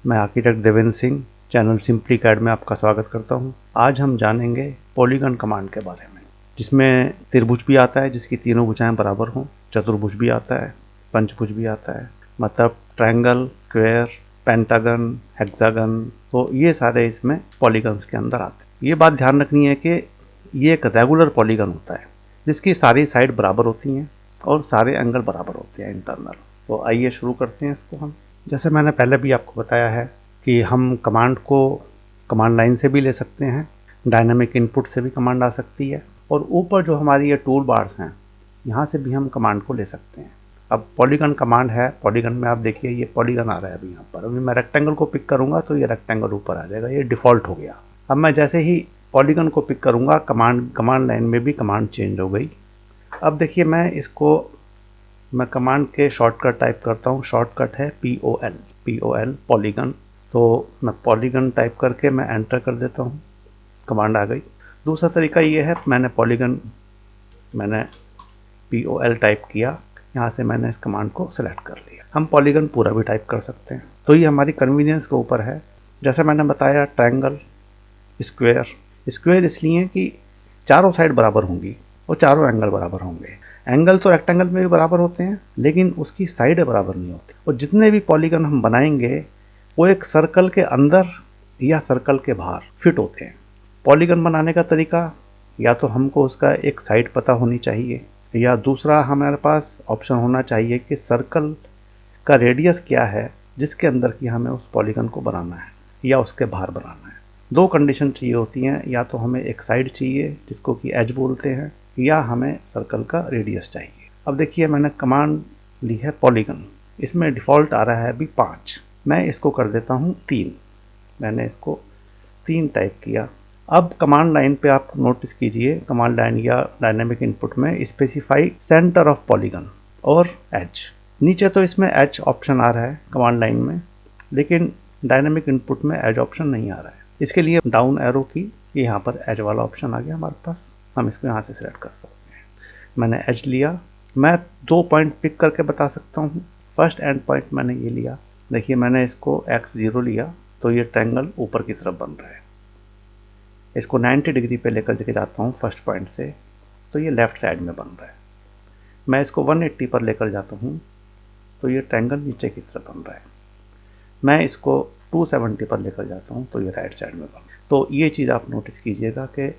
मैं architect Devendra Singh channel simply CAD में आपका स्वागत करता हूं। आज हम जानेंगे पॉलीगन कमांड के बारे में, जिसमें त्रिभुज भी आता है जिसकी तीनों भुजाएं बराबर हों, चतुर्भुज भी आता है, पंचभुज भी आता है, मतलब ट्रायंगल, स्क्वायर, पेंटागन, हेक्सागन, तो ये सारे इसमें पॉलीगन्स के अंदर आते हैं। ये बात ध्यान रखनी है कि ये एक रेगुलर पॉलीगन होता है जिसकी सारी साइड बराबर होती हैं और सारे एंगल बराबर होते हैं इंटरनल। तो आइए शुरू करते हैं इसको हम। जैसे मैंने पहले भी आपको बताया है कि हम कमांड को कमांड लाइन से भी ले सकते हैं, डायनामिक इनपुट से भी कमांड आ सकती है, और ऊपर जो हमारी ये टूल बार्स हैं यहाँ से भी हम कमांड को ले सकते हैं। अब पॉलीगन कमांड है, पॉलीगन में आप देखिए ये पॉलीगन आ रहा है अभी यहाँ पर। अभी मैं रेक्टेंगल को पिक करूँगा तो ये रेक्टेंगल ऊपर आ जाएगा, ये डिफ़ॉल्ट हो गया। अब मैं जैसे ही पॉलीगन को पिक करूँगा कमांड लाइन में भी कमांड चेंज हो गई। अब देखिए मैं कमांड के शॉर्टकट टाइप करता हूँ। शॉर्टकट है POL पॉलीगन। तो मैं पॉलीगन टाइप करके मैं एंटर कर देता हूँ, कमांड आ गई। दूसरा तरीका ये है, मैंने POL टाइप किया, यहाँ से मैंने इस कमांड को सिलेक्ट कर लिया। हम पॉलीगन पूरा भी टाइप कर सकते हैं, तो ये हमारी कन्वीनियंस के ऊपर है। जैसे मैंने बताया ट्रायंगल, स्क्वायर इसलिए कि चारों साइड बराबर होंगी और चारों एंगल बराबर होंगे। एंगल तो रेक्टेंगल में भी बराबर होते हैं लेकिन उसकी साइडें बराबर नहीं होती। और जितने भी पॉलीगन हम बनाएंगे वो एक सर्कल के अंदर या सर्कल के बाहर फिट होते हैं। पॉलीगन बनाने का तरीका, या तो हमको उसका एक साइड पता होनी चाहिए, या दूसरा हमारे पास ऑप्शन होना चाहिए कि सर्कल का रेडियस क्या है जिसके अंदर की हमें उस पॉलीगन को बनाना है या उसके बाहर बनाना है। दो कंडीशन चाहिए होती हैं, या तो हमें एक साइड चाहिए जिसको कि एज बोलते हैं, या हमें सर्कल का रेडियस चाहिए। अब देखिए मैंने कमांड ली है पॉलीगन, इसमें डिफ़ॉल्ट आ रहा है अभी 5, मैं इसको कर देता हूँ 3। मैंने इसको 3 टाइप किया। अब कमांड लाइन पे आप नोटिस कीजिए, कमांड लाइन या डायनेमिक इनपुट में स्पेसिफाई सेंटर ऑफ पॉलीगन और एज। नीचे तो इसमें एज ऑप्शन आ रहा है कमांड लाइन में, लेकिन डायनेमिक इनपुट में एज ऑप्शन नहीं आ रहा है। इसके लिए डाउन एरो की, यहाँ पर एज वाला ऑप्शन आ गया हमारे पास, हम इसको यहाँ से सिलेक्ट कर सकते हैं। मैंने एज लिया, मैं 2 पॉइंट पिक करके बता सकता हूँ। फर्स्ट एंड पॉइंट मैंने ये लिया, देखिए मैंने इसको x0 लिया तो ये ट्रायंगल ऊपर की तरफ बन रहा है। इसको 90 डिग्री पे लेकर के जाता हूँ फर्स्ट पॉइंट से, तो ये लेफ्ट साइड में बन रहा है। मैं इसको 180 पर लेकर जाता हूँ तो ये ट्रायंगल नीचे की तरफ बन रहा है। मैं इसको 270 पर लेकर जाता हूँ तो ये राइट साइड में बन रहा है। तो ये चीज़ आप नोटिस कीजिएगा कि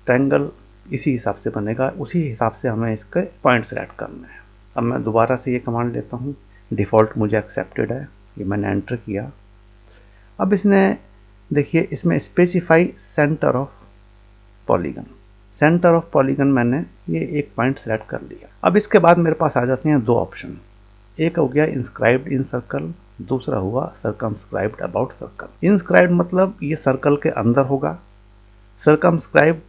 ट्रायंगल इसी हिसाब से बनेगा, उसी हिसाब से हमें इसके पॉइंट सेलेक्ट करना है। अब मैं दोबारा से ये कमांड लेता हूँ, डिफ़ॉल्ट मुझे एक्सेप्टेड है, ये मैंने एंटर किया। अब इसने देखिए इसमें specify centre of polygon, centre of polygon मैंने ये एक पॉइंट सेलेक्ट कर लिया। अब इसके बाद मेरे पास आ जाते हैं 2 ऑप्शन, एक हो गया इंस्क्राइब्ड इन सर्कल, दूसरा हुआ सर्कमस्क्राइब्ड अबाउट सर्कल। इंस्क्राइब्ड मतलब ये सर्कल के अंदर होगा, सर्कमस्क्राइब्ड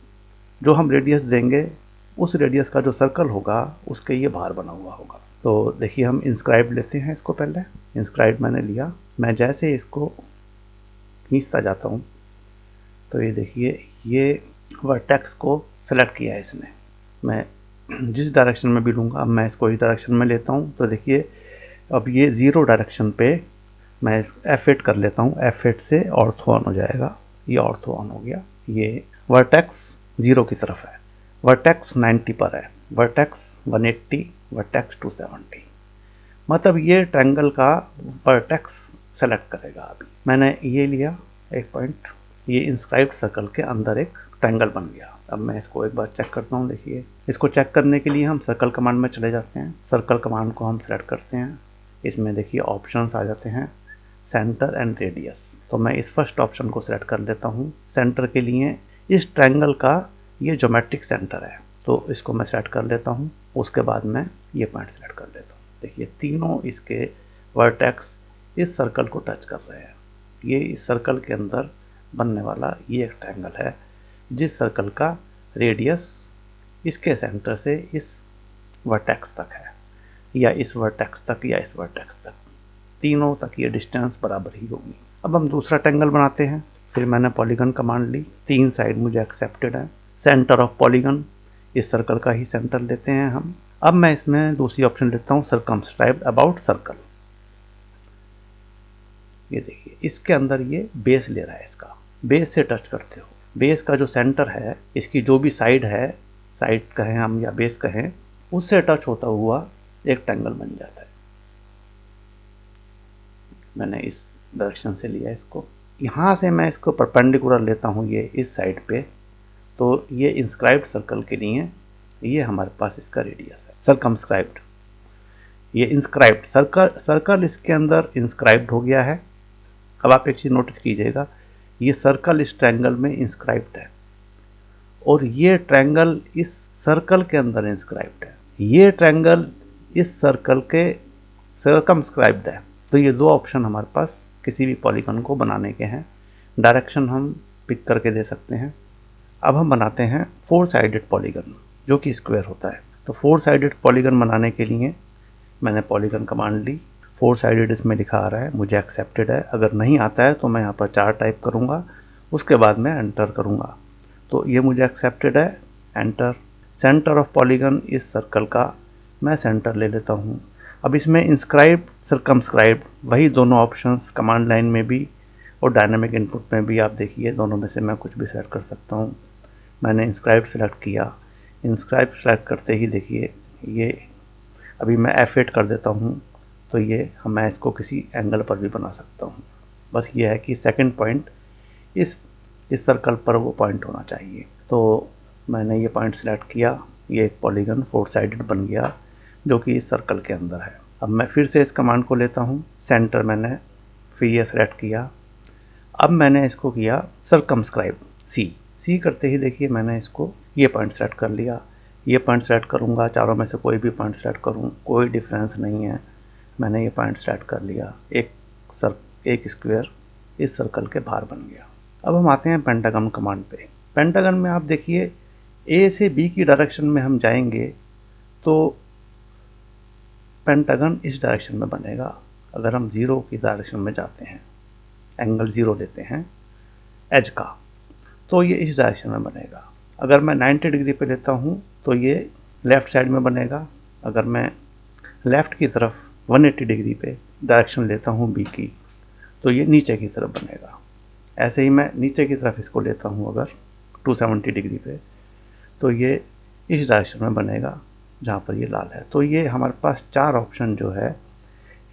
जो हम रेडियस देंगे उस रेडियस का जो सर्कल होगा उसके ये बाहर बना हुआ होगा। तो देखिए हम इंस्क्राइब्ड लेते हैं इसको। पहले इंस्क्राइब्ड मैंने लिया, मैं जैसे इसको खींचता जाता हूँ तो ये देखिए ये वर्टेक्स को सेलेक्ट किया है इसने। मैं जिस डायरेक्शन में भी लूँगा, अब मैं इसको इस डायरेक्शन में लेता हूँ तो देखिए अब ये 0 डायरेक्शन पे मैं F8 कर लेता हूँ, F8 से ऑर्थो ऑन हो जाएगा, ये ऑर्थो ऑन हो गया। ये वर्टेक्स 0 की तरफ है, वर्टेक्स 90 पर है, वर्टेक्स 180, वर्टेक्स 270, मतलब ये ट्रायंगल का वर्टेक्स सेलेक्ट करेगा। अभी मैंने ये लिया एक पॉइंट, ये इंस्क्राइब्ड सर्कल के अंदर एक ट्रायंगल बन गया। अब मैं इसको एक बार चेक करता हूँ। देखिए इसको चेक करने के लिए हम सर्कल कमांड में चले जाते हैं, सर्कल कमांड को हम सेलेक्ट करते हैं। इसमें देखिए ऑप्शंस आ जाते हैं, सेंटर एंड रेडियस। तो मैं इस फर्स्ट ऑप्शन को सेलेक्ट कर लेता हूँ। सेंटर के लिए इस ट्रायंगल का ये ज्योमेट्रिक सेंटर है, तो इसको मैं सेलेक्ट कर लेता हूँ। उसके बाद मैं ये पॉइंट सेलेक्ट कर लेता हूँ। देखिए तीनों इसके वर्टेक्स इस सर्कल को टच कर रहे हैं। ये इस सर्कल के अंदर बनने वाला ये एक ट्रायंगल है जिस सर्कल का रेडियस इसके सेंटर से इस वर्टेक्स तक है, या इस वर्टेक्स तक या इस वर्टेक्स तक, तीनों तक ये डिस्टेंस बराबर ही होगी। अब हम दूसरा ट्रायंगल बनाते हैं। फिर मैंने पॉलीगन कमांड ली, 3 साइड मुझे एक्सेप्टेड है। सेंटर ऑफ पॉलीगन, इस सर्कल का ही सेंटर लेते हैं हम। अब मैं इसमें दूसरी ऑप्शन लेता हूँ सर्कमस्क्राइब्ड अबाउट सर्कल। ये देखिए इसके अंदर ये बेस ले रहा है, इसका बेस से टच करते हो, बेस का जो सेंटर है, इसकी जो भी साइड है, साइड कहें हम या बेस कहें, उससे टच होता हुआ एक ट्रायंगल बन जाता है। मैंने इस डायरेक्शन से लिया इसको, यहाँ से मैं इसको परपेंडिकुलर लेता हूँ ये इस साइड पे, तो ये इंस्क्राइब्ड सर्कल के लिए ये हमारे पास इसका रेडियस है, सर्कमस्क्राइब्ड। ये इंस्क्राइब्ड सर्कल इसके अंदर इंस्क्राइब्ड हो गया है। अब आप एक चीज नोटिस कीजिएगा, ये सर्कल इस ट्रायंगल में इंस्क्राइब्ड है और ये ट्रायंगल इस सर्कल के अंदर इंस्क्राइब्ड है, ये ट्रायंगल इस सर्कल के सर्कमस्क्राइब्ड है। तो ये दो ऑप्शन हमारे पास किसी भी पॉलीगन को बनाने के हैं, डायरेक्शन हम पिक करके दे सकते हैं। अब हम बनाते हैं 4 साइडेड पॉलीगन जो कि स्क्वायर होता है। तो 4 साइडेड पॉलीगन बनाने के लिए मैंने पॉलीगन कमांड ली, 4 साइडेड इसमें लिखा आ रहा है, मुझे एक्सेप्टेड है। अगर नहीं आता है तो मैं यहाँ पर 4 टाइप करूँगा, उसके बाद मैं एंटर करूँगा। तो ये मुझे एक्सेप्टेड है, एंटर। सेंटर ऑफ पॉलीगन इस सर्कल का मैं सेंटर ले लेता हूँ। अब इसमें इंस्क्राइब सर्कमस्क्राइब वही दोनों ऑप्शंस कमांड लाइन में भी और डायनामिक इनपुट में भी आप देखिए, दोनों में से मैं कुछ भी सेलेक्ट कर सकता हूँ। मैंने इंस्क्राइब सेलेक्ट किया, इंस्क्राइब सेलेक्ट करते ही देखिए ये अभी मैं F8 कर देता हूँ, तो ये मैं इसको किसी एंगल पर भी बना सकता हूँ। बस ये है कि सेकंड पॉइंट इस सर्कल पर वो पॉइंट होना चाहिए। तो मैंने ये पॉइंट सेलेक्ट किया, ये एक पॉलीगन 4 साइडेड बन गया जो कि इस सर्कल के अंदर है। अब मैं फिर से इस कमांड को लेता हूँ, सेंटर मैंने फिर ये सेलेक्ट किया। अब मैंने इसको किया सर्कमस्क्राइब, सी करते ही देखिए मैंने इसको ये पॉइंट सेलेक्ट कर लिया। ये पॉइंट सेलेक्ट करूँगा, चारों में से कोई भी पॉइंट सेलेक्ट करूँ, कोई डिफरेंस नहीं है। मैंने ये पॉइंट सेलेक्ट कर लिया, एक स्क्वायर इस सर्कल के बाहर बन गया। अब हम आते हैं पेंटागन कमांड पे। पेंटागन में आप देखिए ए से बी की डायरेक्शन में हम जाएंगे तो पेंटागन इस डायरेक्शन में बनेगा। अगर हम 0 की डायरेक्शन में जाते हैं, एंगल 0 लेते हैं एज का, तो ये इस डायरेक्शन में बनेगा। अगर मैं 90 डिग्री पे लेता हूँ तो ये लेफ्ट साइड में बनेगा। अगर मैं लेफ्ट की तरफ 180 डिग्री पे डायरेक्शन लेता हूँ बी की, तो ये नीचे की तरफ बनेगा। ऐसे ही मैं नीचे की तरफ इसको लेता हूँ अगर 270 डिग्री पे, तो ये इस डायरेक्शन में बनेगा जहाँ पर ये लाल है। तो ये हमारे पास 4 ऑप्शन जो है,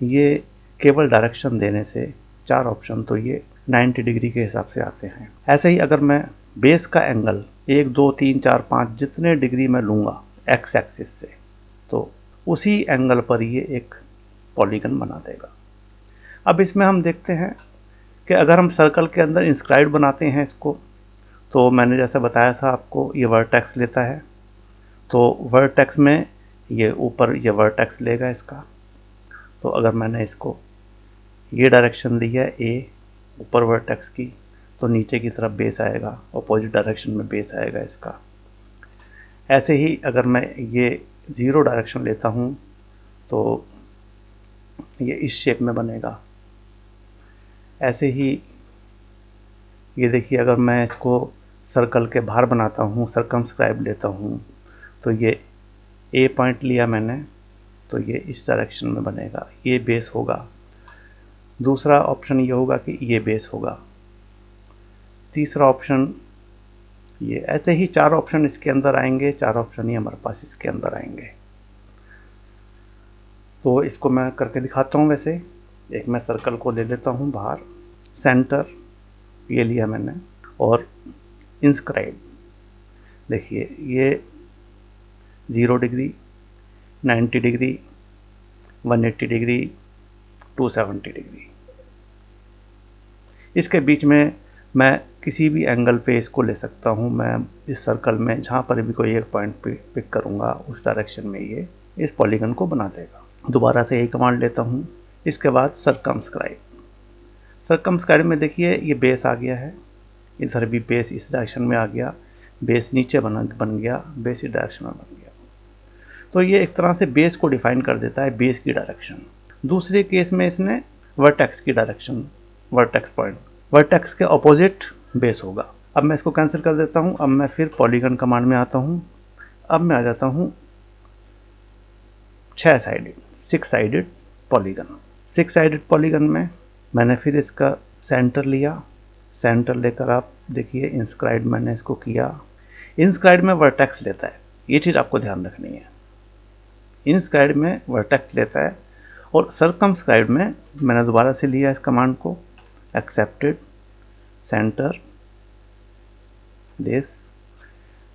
ये केवल डायरेक्शन देने से 4 ऑप्शन तो ये 90 डिग्री के हिसाब से आते हैं। ऐसे ही अगर मैं बेस का एंगल 1, 2, 3, 4, 5 जितने डिग्री मैं लूँगा एक्स एक्सिस से, तो उसी एंगल पर ये एक पॉलीगन बना देगा। अब इसमें हम देखते हैं कि अगर हम सर्कल के अंदर इंस्क्राइब बनाते हैं इसको, तो मैंने जैसे बताया था आपको, ये वर्टेक्स लेता है। तो वर्टेक्स में ये ऊपर ये वर्टेक्स लेगा इसका। तो अगर मैंने इसको ये डायरेक्शन दी है ए ऊपर वर्टेक्स की, तो नीचे की तरफ बेस आएगा, अपोजिट डायरेक्शन में बेस आएगा इसका। ऐसे ही अगर मैं ये 0 डायरेक्शन लेता हूँ तो ये इस शेप में बनेगा। ऐसे ही ये देखिए अगर मैं इसको सर्कल के बाहर बनाता हूँ, सर्कमस्क्राइब लेता हूँ, तो ये ए पॉइंट लिया मैंने, तो ये इस डायरेक्शन में बनेगा, ये बेस होगा। दूसरा ऑप्शन ये होगा कि ये बेस होगा। तीसरा ऑप्शन ये, ऐसे ही 4 ऑप्शन इसके अंदर आएंगे, 4 ऑप्शन ही हमारे पास इसके अंदर आएंगे। तो इसको मैं करके दिखाता हूँ। वैसे एक मैं सर्कल को ले लेता हूँ बाहर, सेंटर ये लिया मैंने, और इंस्क्राइब देखिए ये 0 डिग्री, 90 डिग्री, 180 डिग्री, 270 डिग्री, इसके बीच में मैं किसी भी एंगल पे इसको ले सकता हूँ। मैं इस सर्कल में जहाँ पर भी कोई एक पॉइंट पिक करूँगा उस डायरेक्शन में ये इस पॉलीगन को बना देगा। दोबारा से यही कमांड लेता हूँ। इसके बाद सर्कमस्क्राइब में देखिए ये बेस आ गया है, इधर भी बेस इस डायरेक्शन में आ गया, बेस नीचे बन गया, बेस इस डायरेक्शन में बन गया। तो ये एक तरह से बेस को डिफाइन कर देता है, बेस की डायरेक्शन। दूसरे केस में इसने वर्टेक्स की डायरेक्शन, वर्टेक्स पॉइंट, वर्टेक्स के ऑपोजिट बेस होगा। अब मैं इसको कैंसिल कर देता हूँ। अब मैं फिर पॉलीगन कमांड में आता हूँ। अब मैं आ जाता हूँ 6 साइडेड पॉलीगन। 6 साइडेड पॉलीगन में मैंने फिर इसका सेंटर लिया, सेंटर लेकर आप देखिए इंस्क्राइब मैंने इसको किया। इंस्क्राइब में वर्टेक्स लेता है, ये चीज़ आपको ध्यान रखनी है। इंस्क्राइब में वर्टेक्स लेता है और सर्कमस्क्राइब में मैंने दोबारा से लिया इस कमांड को, accepted centre this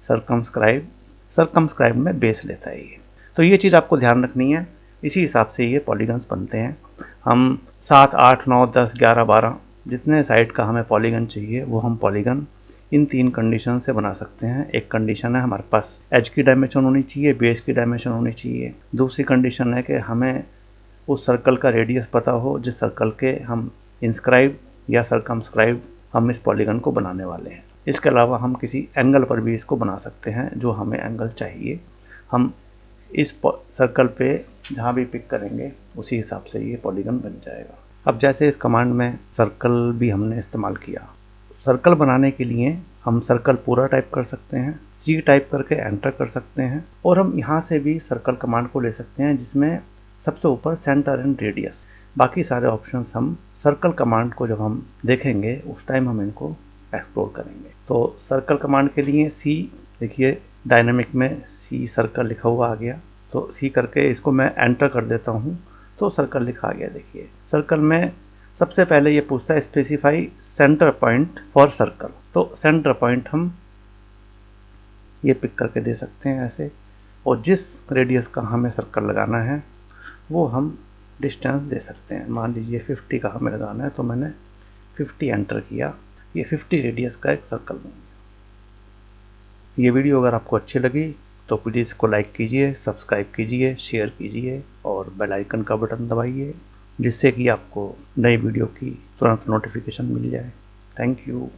circumscribe, circumscribe में बेस लेता है ये। तो ये चीज़ आपको ध्यान रखनी है, इसी हिसाब से ये पॉलीगन्स बनते हैं। हम 7, 8, 9, 10, 11, 12 जितने साइड का हमें पॉलीगन चाहिए वो हम पॉलीगन इन 3 कंडीशन से बना सकते हैं। एक कंडीशन है हमारे पास एज की डायमेंशन होनी चाहिए, बेस की डायमेंशन होनी चाहिए। दूसरी कंडीशन है कि हमें उस सर्कल का रेडियस पता हो जिस सर्कल के हम इंस्क्राइब या सर्कमस्क्राइब हम इस पॉलीगन को बनाने वाले हैं। इसके अलावा हम किसी एंगल पर भी इसको बना सकते हैं, जो हमें एंगल चाहिए हम इस सर्कल पे जहाँ भी पिक करेंगे उसी हिसाब से ये पॉलीगन बन जाएगा। अब जैसे इस कमांड में सर्कल भी हमने इस्तेमाल किया, सर्कल बनाने के लिए हम सर्कल पूरा टाइप कर सकते हैं, सी टाइप करके एंटर कर सकते हैं, और हम यहाँ से भी सर्कल कमांड को ले सकते हैं जिसमें सबसे ऊपर सेंटर एंड रेडियस। बाकी सारे ऑप्शंस हम सर्कल कमांड को जब हम देखेंगे उस टाइम हम इनको एक्सप्लोर करेंगे। तो सर्कल कमांड के लिए सी, देखिए डायनेमिक में सी सर्कल लिखा हुआ आ गया, तो सी करके इसको मैं एंटर कर देता हूँ तो सर्कल लिखा आ गया। देखिए सर्कल में सबसे पहले ये पूछता है specify centre point for circle, तो सेंटर पॉइंट हम ये पिक करके दे सकते हैं ऐसे, और जिस रेडियस का हमें सर्कल लगाना है वो हम डिस्टेंस दे सकते हैं। मान लीजिए 50 का हमें लगाना है तो मैंने 50 एंटर किया, ये 50 रेडियस का एक सर्कल बन गया। ये वीडियो अगर आपको अच्छी लगी तो प्लीज़ इसको लाइक कीजिए, सब्सक्राइब कीजिए, शेयर कीजिए और बेल आइकन का बटन दबाइए, जिससे कि आपको नई वीडियो की तुरंत नोटिफिकेशन मिल जाए। Thank you.